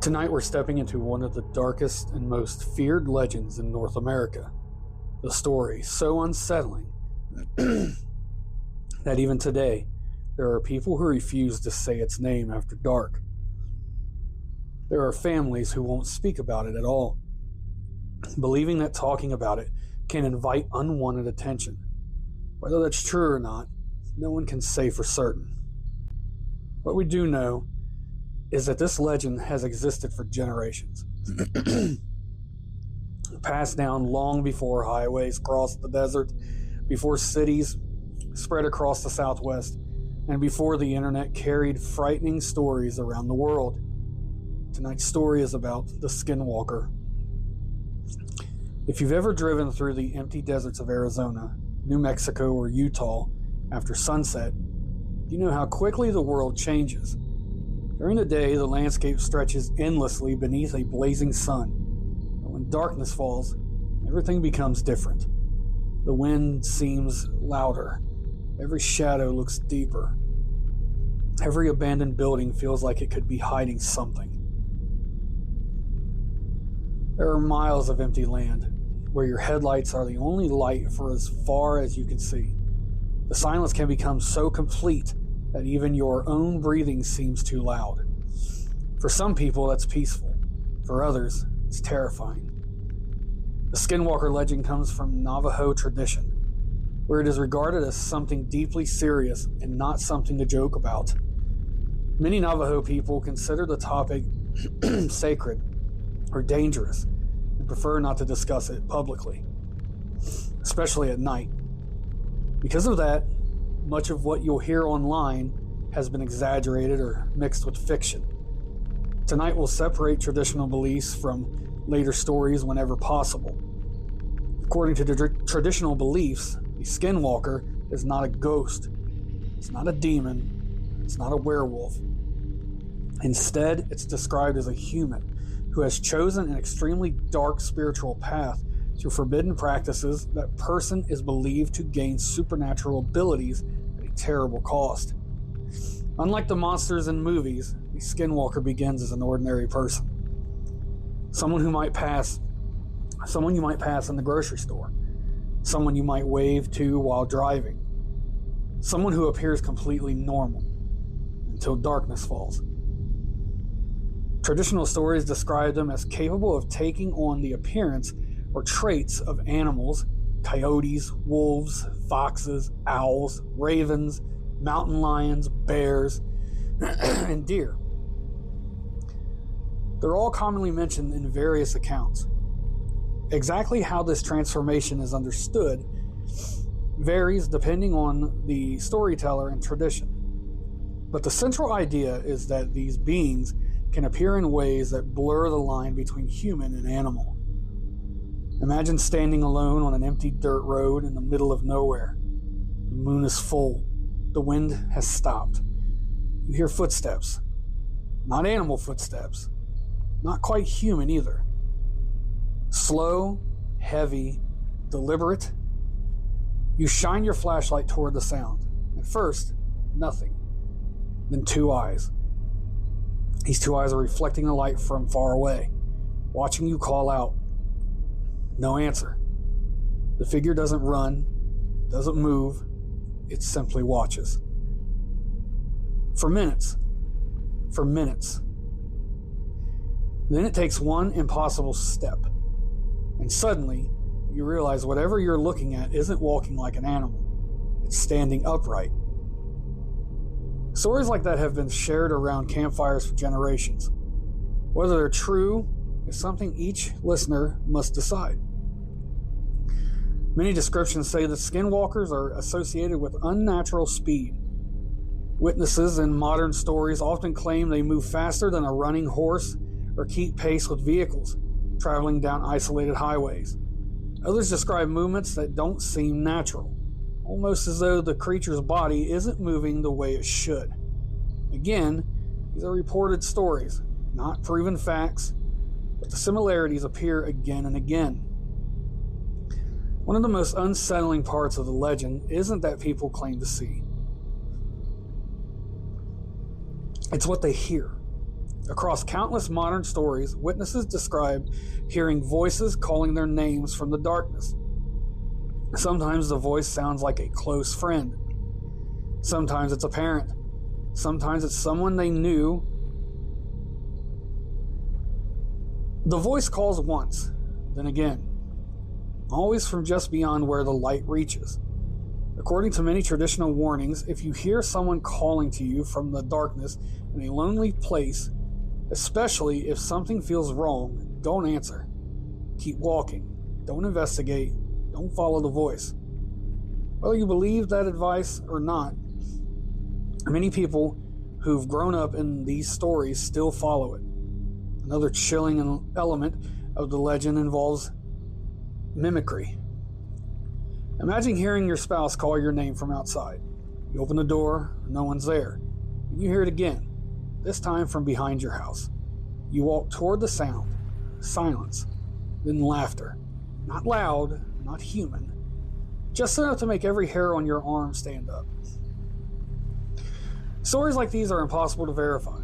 Tonight we're stepping into one of the darkest and most feared legends in North America. The story so unsettling that even today there are people who refuse to say its name after dark. There are families who won't speak about it at all, believing that talking about it can invite unwanted attention. Whether that's true or not, no one can say for certain. What we do know is that this legend has existed for generations. Passed down long before highways crossed the desert, before cities spread across the Southwest, and before the internet carried frightening stories around the world. Tonight's story is about the Skinwalker. If you've ever driven through the empty deserts of Arizona, New Mexico, or Utah after sunset, you know how quickly the world changes. During the day, the landscape stretches endlessly beneath a blazing sun. But when darkness falls, everything becomes different. The wind seems louder. Every shadow looks deeper. Every abandoned building feels like it could be hiding something. There are miles of empty land where your headlights are the only light for as far as you can see. The silence can become so complete that even your own breathing seems too loud. For some people, that's peaceful. For others, it's terrifying. The Skinwalker legend comes from Navajo tradition, where it is regarded as something deeply serious and not something to joke about. Many Navajo people consider the topic sacred or dangerous and prefer not to discuss it publicly, especially at night. Because of that, much of what you'll hear online has been exaggerated or mixed with fiction. Tonight we'll separate traditional beliefs from later stories whenever possible. According to the traditional beliefs, the Skinwalker is not a ghost, it's not a demon, it's not a werewolf. Instead, it's described as a human who has chosen an extremely dark spiritual path through forbidden practices. That person is believed to gain supernatural abilities at a terrible cost. Unlike the monsters in movies, the Skinwalker begins as an ordinary person. Someone you might pass in the grocery store. Someone you might wave to while driving. Someone who appears completely normal until darkness falls. Traditional stories describe them as capable of taking on the appearance or traits of animals: coyotes, wolves, foxes, owls, ravens, mountain lions, bears, and deer. They're all commonly mentioned in various accounts. Exactly how this transformation is understood varies depending on the storyteller and tradition. But the central idea is that these beings can appear in ways that blur the line between human and animal. Imagine standing alone on an empty dirt road in the middle of nowhere. The moon is full. The wind has stopped. You hear footsteps. Not animal footsteps. Not quite human either. Slow, heavy, deliberate. You shine your flashlight toward the sound. At first, nothing. Then two eyes. These two eyes are reflecting the light from far away, watching you call out. No answer. The figure doesn't run, doesn't move, it simply watches. For minutes. Then it takes one impossible step, and suddenly you realize whatever you're looking at isn't walking like an animal. It's standing upright. Stories like that have been shared around campfires for generations. Whether they're true is something each listener must decide. Many descriptions say that skinwalkers are associated with unnatural speed. Witnesses in modern stories often claim they move faster than a running horse or keep pace with vehicles traveling down isolated highways. Others describe movements that don't seem natural, almost as though the creature's body isn't moving the way it should. Again, these are reported stories, not proven facts, but the similarities appear again and again. One of the most unsettling parts of the legend isn't that people claim to see. It's what they hear. Across countless modern stories, witnesses describe hearing voices calling their names from the darkness. Sometimes the voice sounds like a close friend. Sometimes it's a parent. Sometimes it's someone they knew. The voice calls once, then again, always from just beyond where the light reaches. According to many traditional warnings, if you hear someone calling to you from the darkness in a lonely place, especially if something feels wrong, don't answer. Keep walking. Don't investigate. Don't follow the voice. Whether you believe that advice or not, many people who've grown up in these stories still follow it. Another chilling element of the legend involves mimicry. Imagine hearing your spouse call your name from outside. You open the door, no one's there. And you hear it again, this time from behind your house. You walk toward the sound, silence, then laughter. Not loud, not human. Just enough to make every hair on your arm stand up. Stories like these are impossible to verify,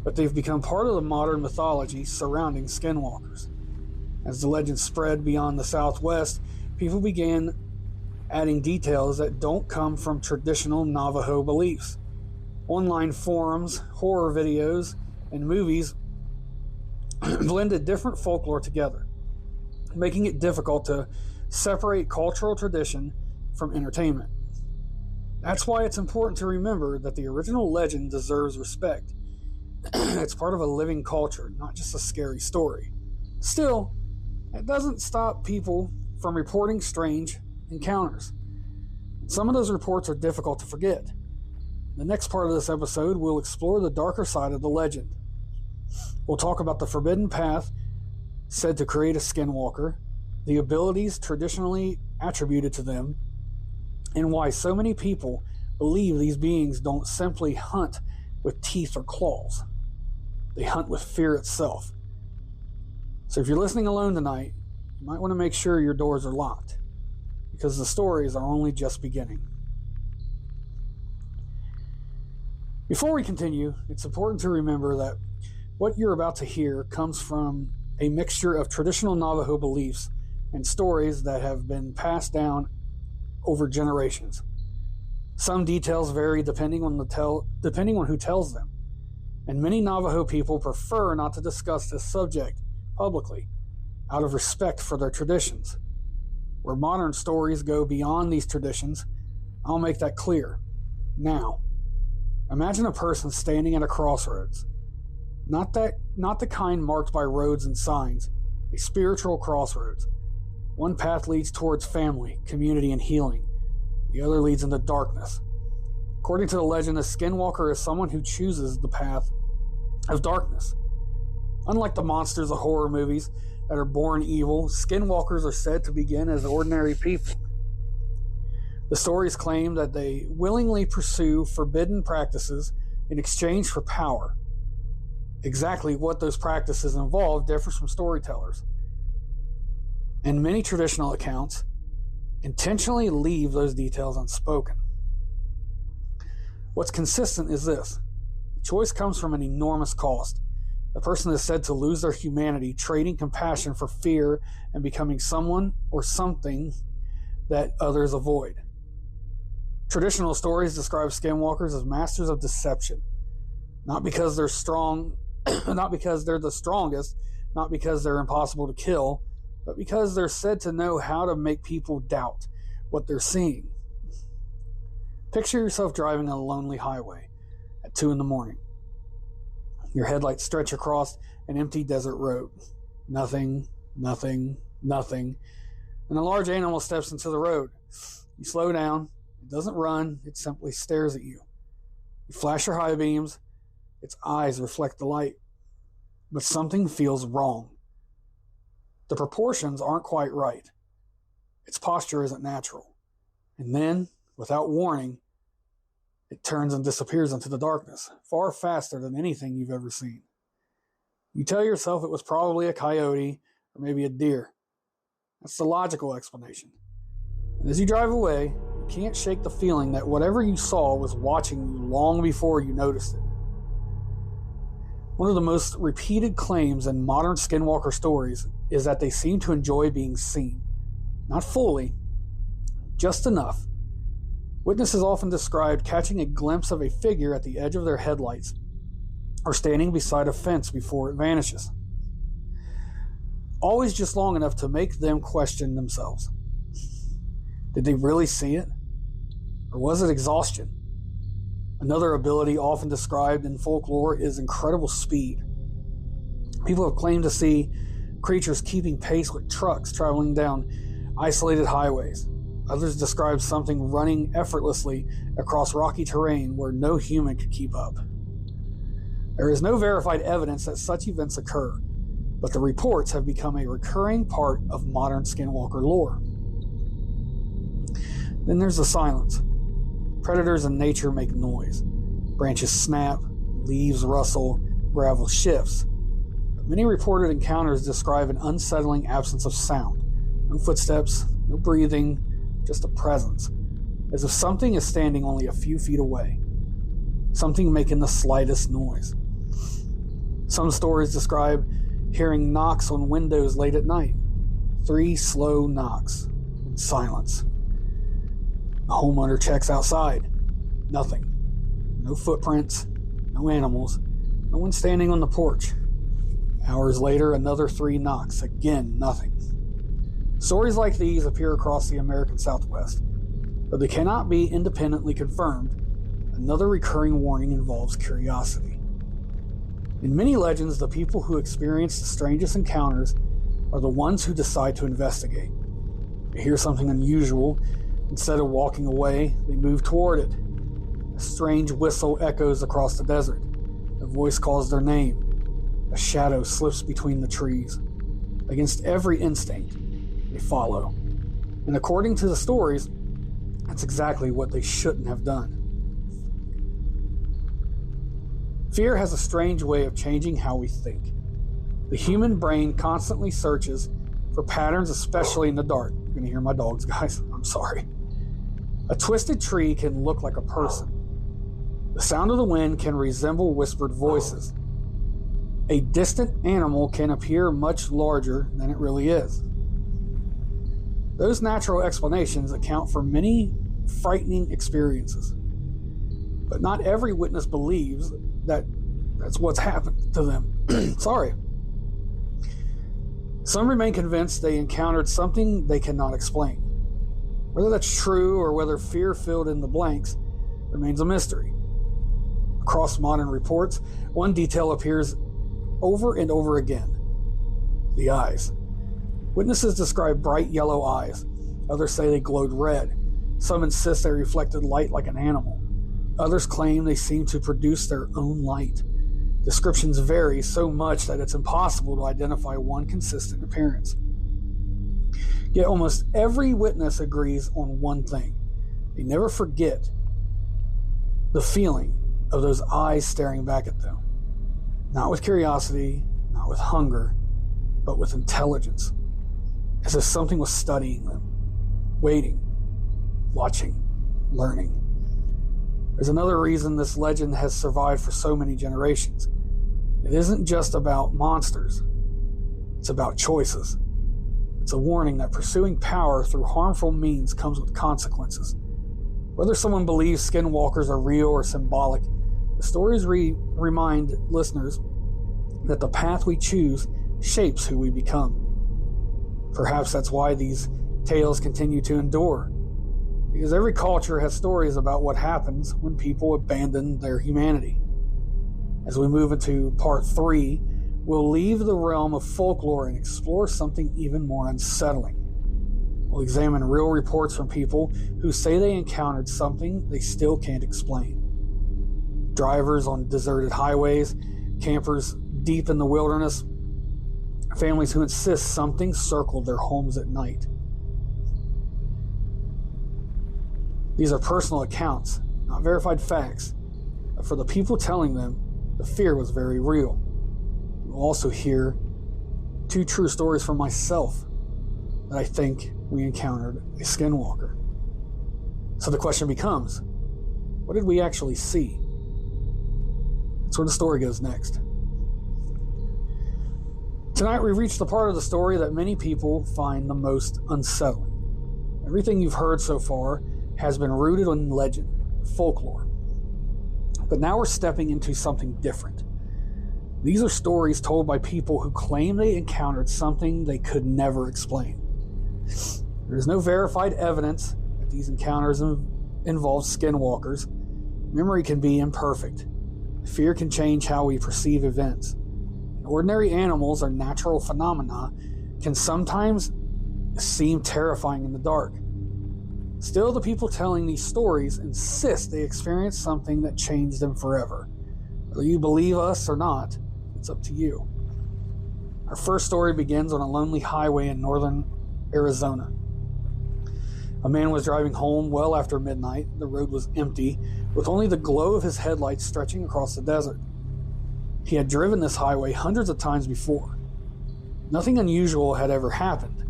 but they've become part of the modern mythology surrounding skinwalkers. As the legend spread beyond the Southwest, people began adding details that don't come from traditional Navajo beliefs. Online forums, horror videos, and movies blended different folklore together, making it difficult to separate cultural tradition from entertainment. That's why it's important to remember that the original legend deserves respect. It's part of a living culture, not just a scary story. Still, it doesn't stop people from reporting strange encounters. Some of those reports are difficult to forget. The next part of this episode, we'll explore the darker side of the legend. We'll talk about the forbidden path said to create a skinwalker, the abilities traditionally attributed to them, and why so many people believe these beings don't simply hunt with teeth or claws. They hunt with fear itself. So if you're listening alone tonight, you might want to make sure your doors are locked, because the stories are only just beginning. Before we continue, it's important to remember that what you're about to hear comes from a mixture of traditional Navajo beliefs and stories that have been passed down over generations. Some details vary depending on who tells them, and many Navajo people prefer not to discuss this subject publicly out of respect for their traditions. Where modern stories go beyond these traditions, I'll make that clear. Now, imagine a person standing at a crossroads. Not the kind marked by roads and signs, a spiritual crossroads. One path leads towards family, community, and healing. The other leads into darkness. According to the legend, a skinwalker is someone who chooses the path of darkness. Unlike the monsters of horror movies that are born evil, skinwalkers are said to begin as ordinary people. The stories claim that they willingly pursue forbidden practices in exchange for power. Exactly what those practices involve differs from storytellers. And many traditional accounts intentionally leave those details unspoken. What's consistent is this: the choice comes from an enormous cost. The person is said to lose their humanity, trading compassion for fear and becoming someone or something that others avoid. Traditional stories describe skinwalkers as masters of deception, not because they're strong, not because they're the strongest, not because they're impossible to kill, but because they're said to know how to make people doubt what they're seeing. Picture yourself driving on a lonely highway at 2 a.m. Your headlights stretch across an empty desert road. Nothing, nothing, nothing. And a large animal steps into the road. You slow down. It doesn't run. It simply stares at you. You flash your high beams. Its eyes reflect the light. But something feels wrong. The proportions aren't quite right. Its posture isn't natural. And then, without warning, it turns and disappears into the darkness, far faster than anything you've ever seen. You tell yourself it was probably a coyote or maybe a deer. That's the logical explanation. And as you drive away, you can't shake the feeling that whatever you saw was watching you long before you noticed it. One of the most repeated claims in modern skinwalker stories is that they seem to enjoy being seen. Not fully, just enough. Witnesses often described catching a glimpse of a figure at the edge of their headlights or standing beside a fence before it vanishes. Always just long enough to make them question themselves. Did they really see it? Or was it exhaustion? Another ability often described in folklore is incredible speed. People have claimed to see creatures keeping pace with trucks traveling down isolated highways. Others describe something running effortlessly across rocky terrain where no human could keep up. There is no verified evidence that such events occur, but the reports have become a recurring part of modern skinwalker lore. Then there's the silence. Predators in nature make noise. Branches snap, leaves rustle, gravel shifts. But many reported encounters describe an unsettling absence of sound. No footsteps, no breathing, just a presence, as if something is standing only a few feet away. Something making the slightest noise. Some stories describe hearing knocks on windows late at night. 3 slow knocks in silence. The homeowner checks outside. Nothing. No footprints, no animals, no one standing on the porch. Hours later, another 3 knocks. Again, nothing. Stories like these appear across the American Southwest, but they cannot be independently confirmed. Another recurring warning involves curiosity. In many legends, the people who experience the strangest encounters are the ones who decide to investigate. They hear something unusual. Instead of walking away, they move toward it. A strange whistle echoes across the desert. A voice calls their name. A shadow slips between the trees. Against every instinct, they follow. And according to the stories, that's exactly what they shouldn't have done. Fear has a strange way of changing how we think. The human brain constantly searches for patterns, especially in the dark. You're going to hear my dogs, guys. I'm sorry. A twisted tree can look like a person. The sound of the wind can resemble whispered voices. A distant animal can appear much larger than it really is. Those natural explanations account for many frightening experiences. But not every witness believes that that's what's happened to them. Sorry. Some remain convinced they encountered something they cannot explain. Whether that's true or whether fear filled in the blanks remains a mystery. Across modern reports, one detail appears over and over again: the eyes. Witnesses describe bright yellow eyes. Others say they glowed red. Some insist they reflected light like an animal. Others claim they seem to produce their own light. Descriptions vary so much that it's impossible to identify one consistent appearance. Yet almost every witness agrees on one thing. They never forget the feeling of those eyes staring back at them. Not with curiosity, not with hunger, but with intelligence. As if something was studying them, waiting, watching, learning. There's another reason this legend has survived for so many generations. It isn't just about monsters. It's about choices. It's a warning that pursuing power through harmful means comes with consequences. Whether someone believes skinwalkers are real or symbolic, the stories remind listeners that the path we choose shapes who we become. Perhaps that's why these tales continue to endure, because every culture has stories about what happens when people abandon their humanity. As we move into part 3, we'll leave the realm of folklore and explore something even more unsettling. We'll examine real reports from people who say they encountered something they still can't explain. Drivers on deserted highways, campers deep in the wilderness, families who insist something circled their homes at night. These are personal accounts, not verified facts, but for the people telling them, the fear was very real. You'll also hear 2 true stories from myself that I think we encountered a skinwalker. So the question becomes, what did we actually see? That's where the story goes next. Tonight we reach the part of the story that many people find the most unsettling. Everything you've heard so far has been rooted in legend, folklore. But now we're stepping into something different. These are stories told by people who claim they encountered something they could never explain. There is no verified evidence that these encounters involve skinwalkers. Memory can be imperfect. Fear can change how we perceive events. Ordinary animals or natural phenomena can sometimes seem terrifying in the dark. Still, the people telling these stories insist they experienced something that changed them forever. Whether you believe us or not, it's up to you. Our first story begins on a lonely highway in northern Arizona. A man was driving home well after midnight. The road was empty, with only the glow of his headlights stretching across the desert. He had driven this highway hundreds of times before. Nothing unusual had ever happened.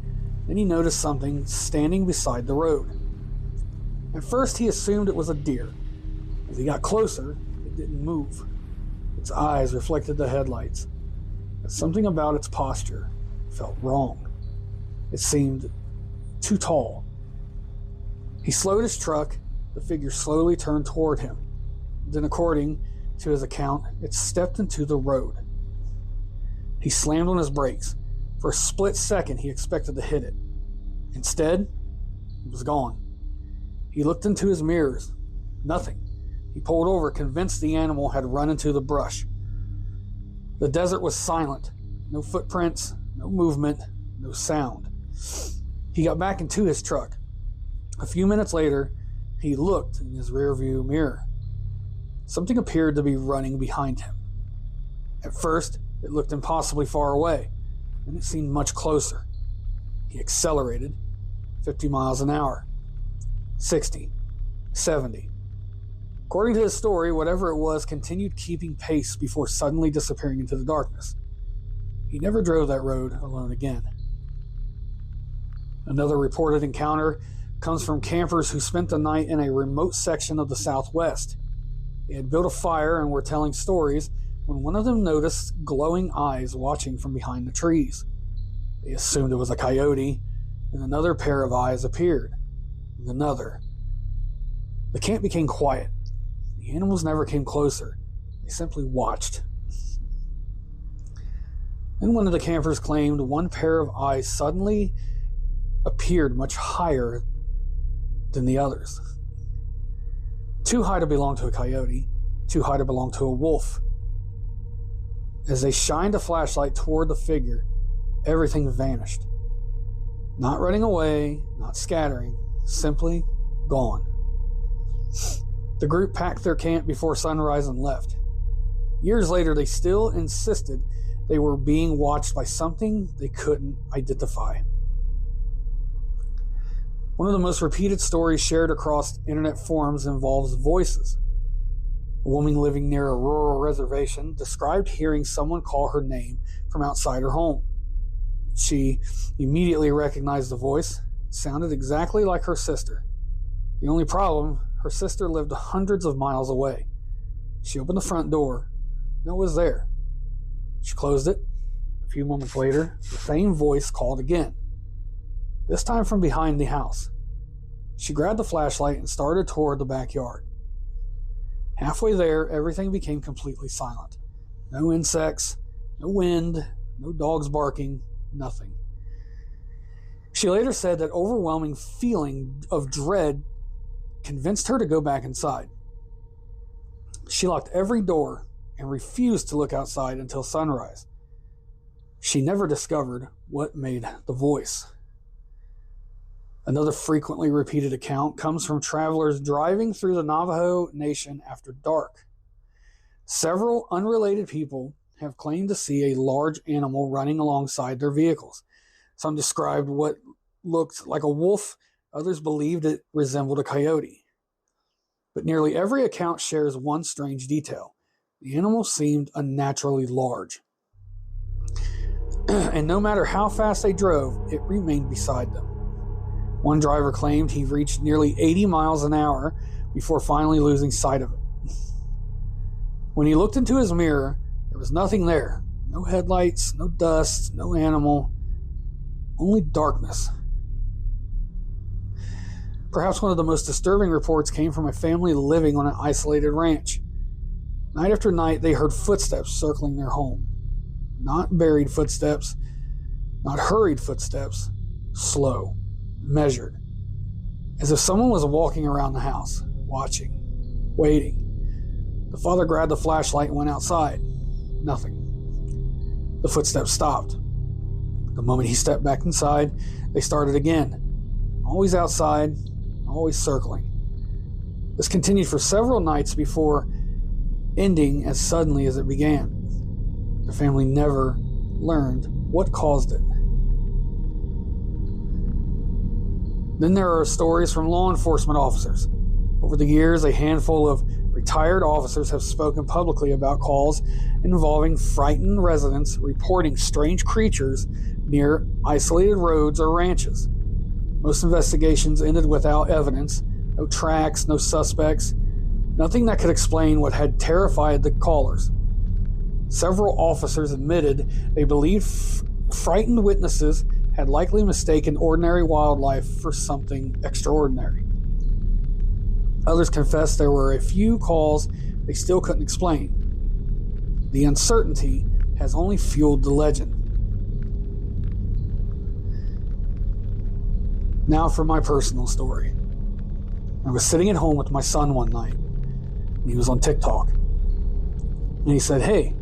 Then he noticed something standing beside the road. At first he assumed it was a deer. As he got closer, it didn't move. Its eyes reflected the headlights. But something about its posture felt wrong. It seemed too tall. He slowed his truck. The figure slowly turned toward him. Then, according to his account, it stepped into the road. He slammed on his brakes. For a split second, he expected to hit it. Instead, it was gone. He looked into his mirrors. Nothing. He pulled over, convinced the animal had run into the brush. The desert was silent. No footprints, no movement, no sound. He got back into his truck. A few minutes later, he looked in his rearview mirror. Something appeared to be running behind him. At first, it looked impossibly far away, and it seemed much closer. He accelerated, 50 miles an hour, 60, 70. According to his story, whatever it was continued keeping pace before suddenly disappearing into the darkness. He never drove that road alone again. Another reported encounter comes from campers who spent the night in a remote section of the Southwest. They had built a fire and were telling stories when one of them noticed glowing eyes watching from behind the trees. They assumed it was a coyote, and another pair of eyes appeared, and another. The camp became quiet. The animals never came closer. They simply watched. Then one of the campers claimed one pair of eyes suddenly appeared much higher than the others. Too high to belong to a coyote, too high to belong to a wolf. As they shined a flashlight toward the figure, everything vanished. Not running away, not scattering, simply gone. The group packed their camp before sunrise and left. Years later, they still insisted they were being watched by something they couldn't identify. One of the most repeated stories shared across internet forums involves voices. A woman living near a rural reservation described hearing someone call her name from outside her home. She immediately recognized the voice. It sounded exactly like her sister. The only problem, her sister lived hundreds of miles away. She opened the front door. No one was there. She closed it. A few moments later, the same voice called again, this time from behind the house. She grabbed the flashlight and started toward the backyard. Halfway there, everything became completely silent. No insects, no wind, no dogs barking, nothing. She later said that overwhelming feeling of dread convinced her to go back inside. She locked every door and refused to look outside until sunrise. She never discovered what made the voice. Another frequently repeated account comes from travelers driving through the Navajo Nation after dark. Several unrelated people have claimed to see a large animal running alongside their vehicles. Some described what looked like a wolf, others believed it resembled a coyote. But nearly every account shares one strange detail. The animal seemed unnaturally large. And no matter how fast they drove, it remained beside them. One driver claimed he reached nearly 80 miles an hour before finally losing sight of it. When he looked into his mirror, there was nothing there. No headlights, no dust, no animal, only darkness. Perhaps one of the most disturbing reports came from a family living on an isolated ranch. Night after night, they heard footsteps circling their home. Not buried footsteps, not hurried footsteps, slow, measured, as if someone was walking around the house, watching, waiting. The father grabbed the flashlight and went outside. Nothing. The footsteps stopped. The moment he stepped back inside, they started again. Always outside, always circling. This continued for several nights before ending as suddenly as it began. The family never learned what caused it. Then there are stories from law enforcement officers. Over the years, a handful of retired officers have spoken publicly about calls involving frightened residents reporting strange creatures near isolated roads or ranches. Most investigations ended without evidence, no tracks, no suspects, nothing that could explain what had terrified the callers. Several officers admitted they believed frightened witnesses had likely mistaken ordinary wildlife for something extraordinary. Others confessed there were a few calls they still couldn't explain. The uncertainty has only fueled the legend. Now for my personal story. I was sitting at home with my son one night. He was on TikTok. And he said, "Hey,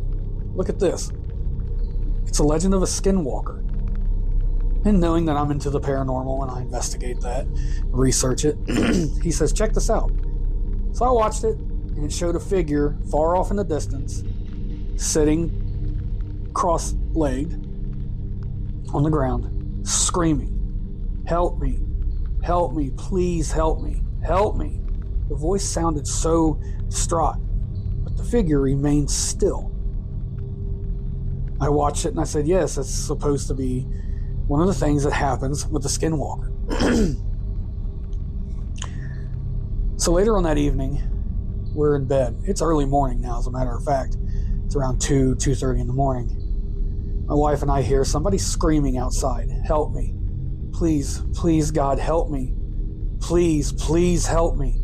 look at this. It's a legend of a skinwalker." And knowing that I'm into the paranormal and I investigate that, research it, he says, "Check this out." So I watched it, and it showed a figure far off in the distance, sitting cross-legged on the ground, screaming, "Help me, help me, please help me, help me." The voice sounded so distraught, but the figure remained still. I watched it and I said, yes, it's supposed to be one of the things that happens with the skinwalker. So later on that evening, we're in bed. It's early morning now, as a matter of fact. It's around 2:30 in the morning. My wife and I hear somebody screaming outside, "Help me. Please, please, God, help me. Please, please help me."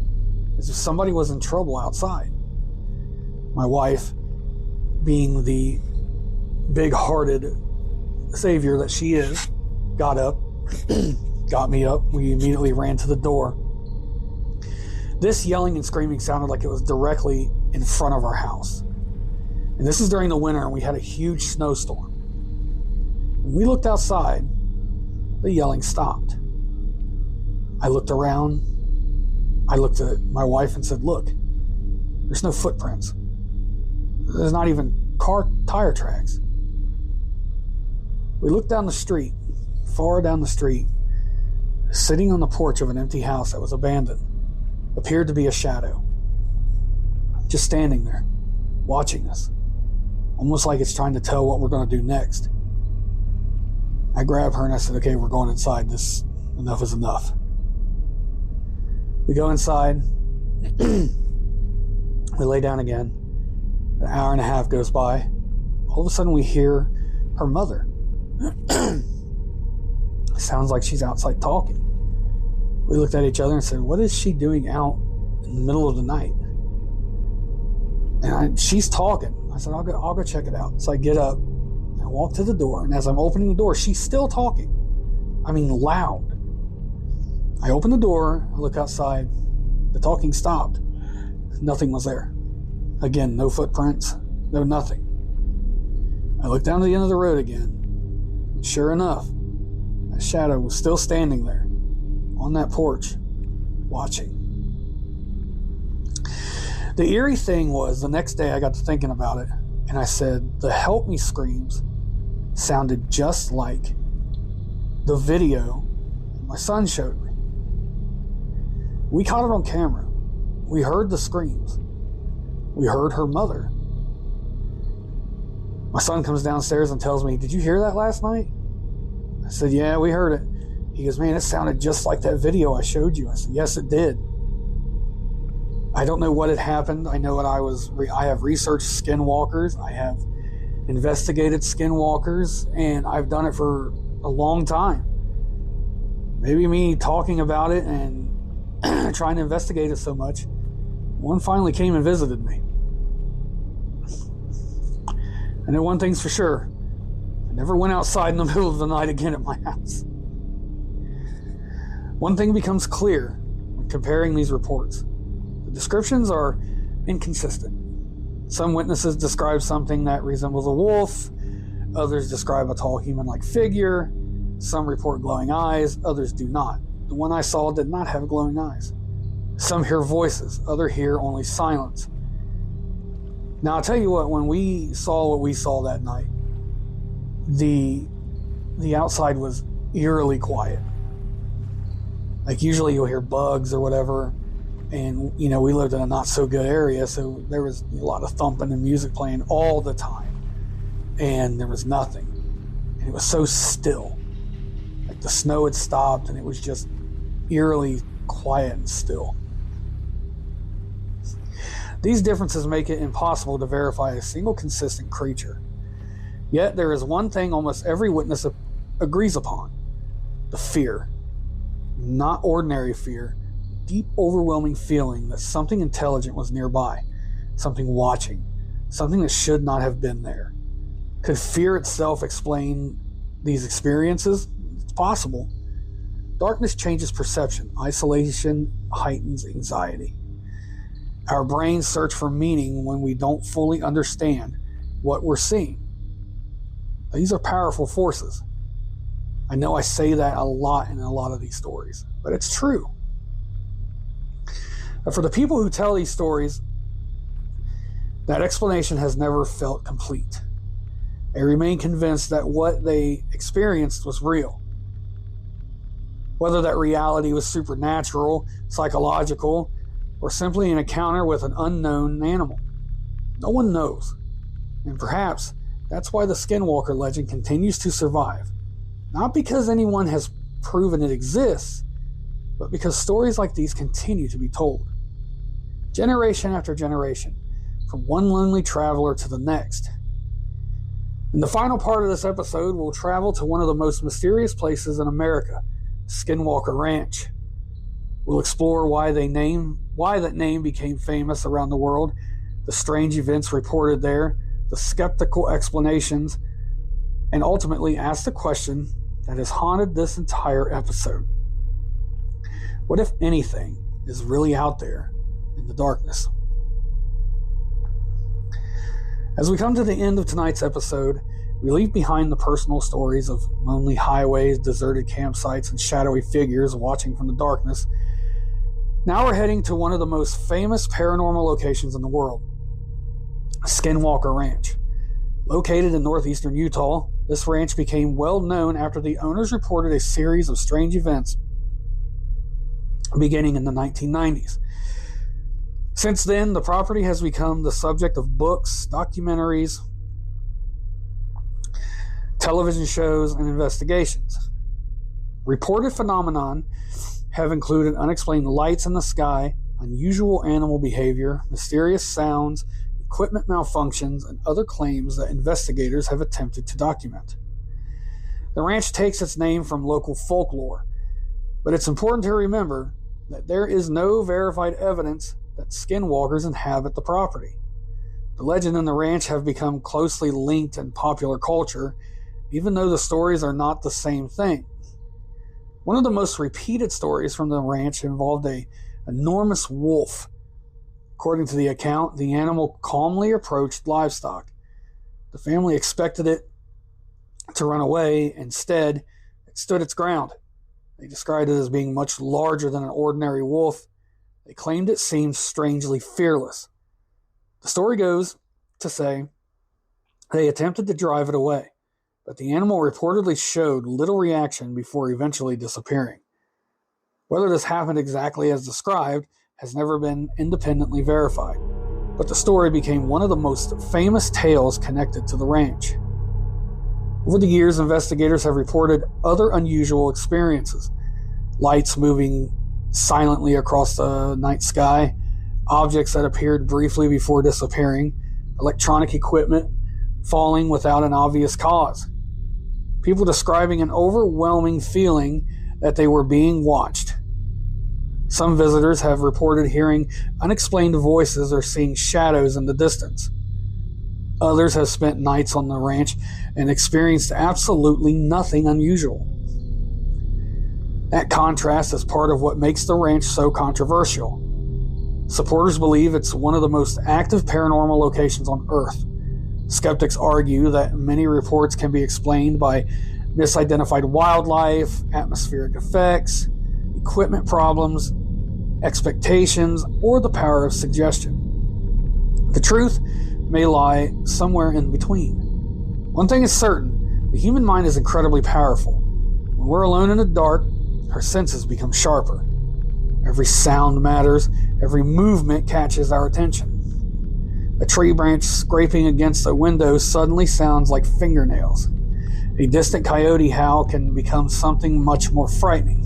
As if somebody was in trouble outside. My wife, being the big-hearted savior that she is, got up, got me up. We immediately ran to the door. This yelling and screaming sounded like it was directly in front of our house. And this is during the winter, and we had a huge snowstorm. When we looked outside, the yelling stopped. I looked around. I looked at my wife and said, "Look, there's no footprints. There's not even car tire tracks." We looked down the street, far down the street, sitting on the porch of an empty house that was abandoned, appeared to be a shadow, just standing there, watching us, almost like it's trying to tell what we're going to do next. I grabbed her and I said, "Okay, we're going inside. This enough is enough." We go inside. We lay down again. An hour and a half goes by. All of a sudden we hear her mother. Sounds like she's outside talking. We looked at each other and said, "What is she doing out in the middle of the night?" And she's talking. I said, I'll go check it out. So I get up, I walk to the door, and as I'm opening the door, she's still talking. I mean, loud. I open the door, I look outside, the talking stopped. Nothing was there. Again, no footprints, no nothing. I look down to the end of the road again, and sure enough, a shadow was still standing there, on that porch, watching. The eerie thing was, the next day I got to thinking about it, and I said, the help me screams sounded just like the video my son showed me. We caught it on camera. We heard the screams. We heard her mother. My son comes downstairs and tells me, "Did you hear that last night?" I said, "Yeah, we heard it." He goes, "Man, it sounded just like that video I showed you." I said, "Yes, it did." I don't know what had happened. I know what I have researched skinwalkers. I have investigated skinwalkers, and I've done it for a long time. Maybe me talking about it and trying to investigate it so much, one finally came and visited me. I know one thing's for sure: I never went outside in the middle of the night again at my house. One thing becomes clear when comparing these reports: the descriptions are inconsistent. Some witnesses describe something that resembles a wolf, others describe a tall human-like figure, some report glowing eyes, others do not. The one I saw did not have glowing eyes. Some hear voices, others hear only silence. Now, I'll tell you what, when we saw what we saw that night, the outside was eerily quiet. Like, usually you'll hear bugs or whatever, and, we lived in a not-so-good area, so there was a lot of thumping and music playing all the time, and there was nothing. And it was so still. Like, the snow had stopped, and it was just eerily quiet and still. These differences make it impossible to verify a single consistent creature. Yet there is one thing almost every witness agrees upon: the fear. Not ordinary fear, deep, overwhelming feeling that something intelligent was nearby, something watching, something that should not have been there. Could fear itself explain these experiences? It's possible. Darkness changes perception. Isolation heightens anxiety. Our brains search for meaning when we don't fully understand what we're seeing. These are powerful forces. I know I say that a lot in a lot of these stories, but it's true. But for the people who tell these stories, that explanation has never felt complete. They remain convinced that what they experienced was real. Whether that reality was supernatural, psychological, or simply an encounter with an unknown animal, no one knows. And perhaps that's why the Skinwalker legend continues to survive. Not because anyone has proven it exists, but because stories like these continue to be told. Generation after generation, from one lonely traveler to the next. In the final part of this episode, we'll travel to one of the most mysterious places in America, Skinwalker Ranch. We'll explore why that name became famous around the world, the strange events reported there, the skeptical explanations, and ultimately ask the question that has haunted this entire episode. What, if anything, is really out there in the darkness? As we come to the end of tonight's episode, we leave behind the personal stories of lonely highways, deserted campsites, and shadowy figures watching from the darkness. Now we're heading to one of the most famous paranormal locations in the world, Skinwalker Ranch. Located in northeastern Utah, this ranch became well known after the owners reported a series of strange events beginning in the 1990s. Since then, the property has become the subject of books, documentaries, television shows, and investigations. Reported phenomenon have included unexplained lights in the sky, unusual animal behavior, mysterious sounds, equipment malfunctions, and other claims that investigators have attempted to document. The ranch takes its name from local folklore, but it's important to remember that there is no verified evidence that skinwalkers inhabit the property. The legend and the ranch have become closely linked in popular culture, even though the stories are not the same thing. One of the most repeated stories from the ranch involved an enormous wolf. According to the account, the animal calmly approached livestock. The family expected it to run away. Instead, it stood its ground. They described it as being much larger than an ordinary wolf. They claimed it seemed strangely fearless. The story goes to say they attempted to drive it away, but the animal reportedly showed little reaction before eventually disappearing. Whether this happened exactly as described has never been independently verified, but the story became one of the most famous tales connected to the ranch. Over the years, investigators have reported other unusual experiences: lights moving silently across the night sky, objects that appeared briefly before disappearing, electronic equipment falling without an obvious cause. People describing an overwhelming feeling that they were being watched. Some visitors have reported hearing unexplained voices or seeing shadows in the distance. Others have spent nights on the ranch and experienced absolutely nothing unusual. That contrast is part of what makes the ranch so controversial. Supporters believe it's one of the most active paranormal locations on Earth. Skeptics argue that many reports can be explained by misidentified wildlife, atmospheric effects, equipment problems, expectations, or the power of suggestion. The truth may lie somewhere in between. One thing is certain, the human mind is incredibly powerful. When we're alone in the dark, our senses become sharper. Every sound matters, every movement catches our attention. A tree branch scraping against a window suddenly sounds like fingernails. A distant coyote howl can become something much more frightening.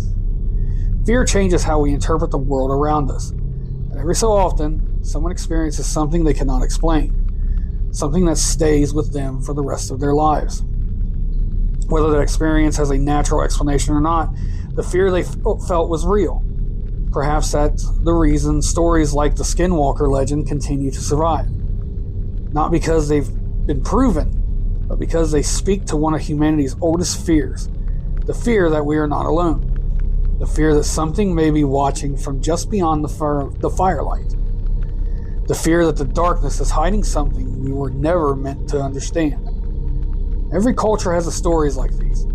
Fear changes how we interpret the world around us. And every so often, someone experiences something they cannot explain, something that stays with them for the rest of their lives. Whether that experience has a natural explanation or not, the fear they felt was real. Perhaps that's the reason stories like the Skinwalker legend continue to survive. Not because they've been proven, but because they speak to one of humanity's oldest fears, the fear that we are not alone, the fear that something may be watching from just beyond the firelight, the fear that the darkness is hiding something we were never meant to understand. Every culture has stories like these.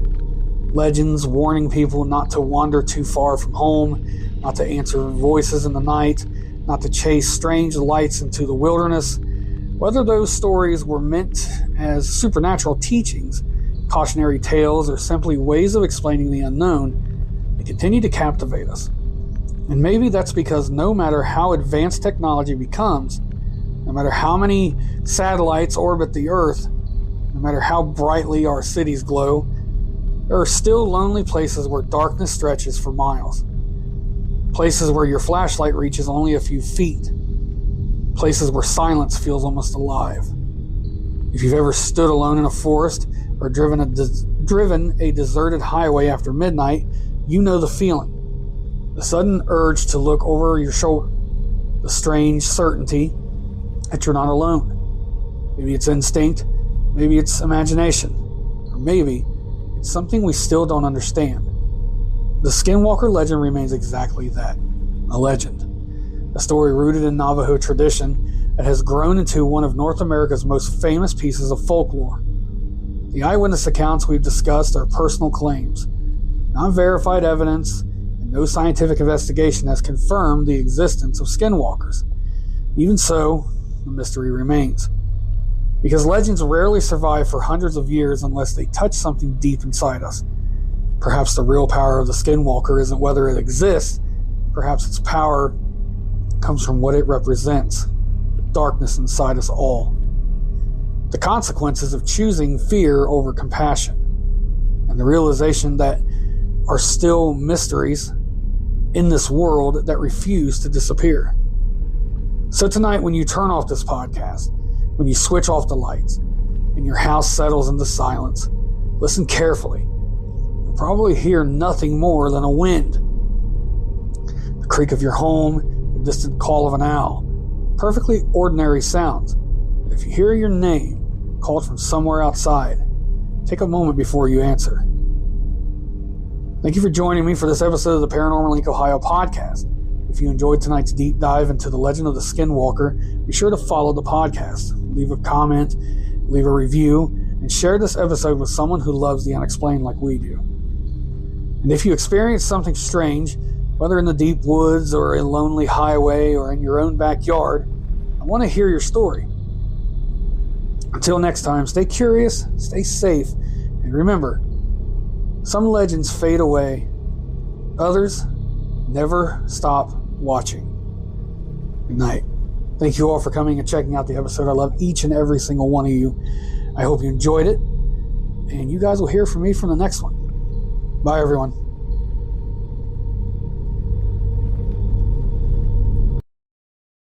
Legends warning people not to wander too far from home, not to answer voices in the night, not to chase strange lights into the wilderness. Whether those stories were meant as supernatural teachings, cautionary tales, or simply ways of explaining the unknown, they continue to captivate us. And maybe that's because no matter how advanced technology becomes, no matter how many satellites orbit the Earth, no matter how brightly our cities glow, there are still lonely places where darkness stretches for miles. Places where your flashlight reaches only a few feet. Places where silence feels almost alive. If you've ever stood alone in a forest or driven a deserted highway after midnight, you know the feeling. The sudden urge to look over your shoulder. The strange certainty that you're not alone. Maybe it's instinct, maybe it's imagination, or maybe it's something we still don't understand. The Skinwalker legend remains exactly that, a legend. A story rooted in Navajo tradition that has grown into one of North America's most famous pieces of folklore. The eyewitness accounts we've discussed are personal claims, not verified evidence, and no scientific investigation has confirmed the existence of skinwalkers. Even so, the mystery remains. Because legends rarely survive for hundreds of years unless they touch something deep inside us. Perhaps the real power of the skinwalker isn't whether it exists, perhaps its power comes from what it represents, the darkness inside us all. The consequences of choosing fear over compassion, and the realization that are still mysteries in this world that refuse to disappear. So tonight, when you turn off this podcast, when you switch off the lights, and your house settles into silence, listen carefully. You'll probably hear nothing more than a wind, the creak of your home, the distant call of an owl, perfectly ordinary sounds. If you hear your name called from somewhere outside, take a moment before you answer. Thank you for joining me for this episode of the Paranormal Link Ohio podcast. If you enjoyed tonight's deep dive into the legend of the Skinwalker, be sure to follow the podcast, leave a comment, leave a review, and share this episode with someone who loves the unexplained like we do. And if you experience something strange, whether in the deep woods or a lonely highway or in your own backyard, I want to hear your story. Until next time, stay curious, stay safe, and remember, some legends fade away, others never stop watching. Good night. Thank you all for coming and checking out the episode. I love each and every single one of you. I hope you enjoyed it, and you guys will hear from me from the next one. Bye, everyone.